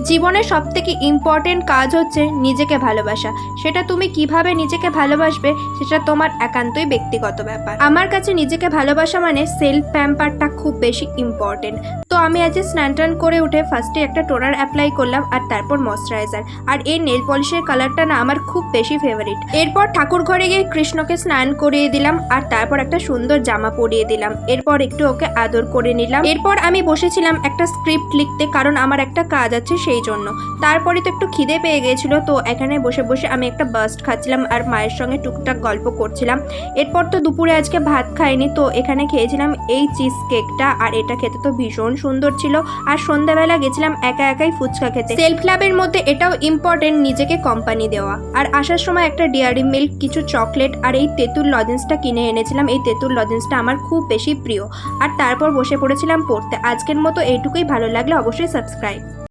জীবনের সবথেকে ইম্পর্টেন্ট কাজ হচ্ছে নিজেকে ভালোবাসা। সেটা তুমি কিভাবে নিজেকে ভালোবাসবে সেটা তোমার একান্তই ব্যক্তিগত ব্যাপার। আমার কাছে নিজেকে ভালোবাসা মানে সেলফ প্যাম্পারটা খুব বেশি ইম্পর্টেন্ট। তো আমি আজ স্নান টান করে উঠে ফার্স্টে একটা টোনার অ্যাপ্লাই করলাম আর তারপর ময়শ্চারাইজার। আর এই নেল পলিশের কালারটা না আমার খুব বেশি ফেভারিট। এরপর ঠাকুর ঘরে গিয়ে কৃষ্ণকে স্নান করিয়ে দিলাম আর তারপর একটা সুন্দর জামা পরিয়ে দিলাম। এরপর একটু ওকে আদর করে নিলাম। এরপর আমি বসেছিলাম একটা স্ক্রিপ্ট লিখতে, কারণ আমার একটা কাজ আছে সেই জন্য। তারপরে তো একটু খিদে পেয়ে গিয়েছিল, তো এখানে বসে বসে আমি একটা বাস্ট খাচ্ছিলাম আর মায়ের সঙ্গে টুকটাক গল্প করছিলাম। এরপর তো দুপুরে আজকে ভাত খাইনি, তো এখানে খেয়েছিলাম এই চিজ কেকটা, আর এটা খেতে তো ভীষণ সুন্দর ছিল। আর সন্ধ্যাবেলা গেছিলাম একা একাই ফুচকা খেতে। সেলফ লাভের মধ্যে এটাও ইম্পর্টেন্ট, নিজেকে কোম্পানি দেওয়া। আর আসার সময় একটা ডেয়ারি মিল্ক, কিছু চকলেট আর এই তেঁতুল লজেন্সটা কিনে এনেছিলাম। এই তেঁতুল লজেন্সটা আমার খুব বেশি প্রিয়। আর তারপর বসে পড়েছিলাম পড়তে। আজকের মতো এইটুকুই। ভালো লাগলে অবশ্যই সাবস্ক্রাইব।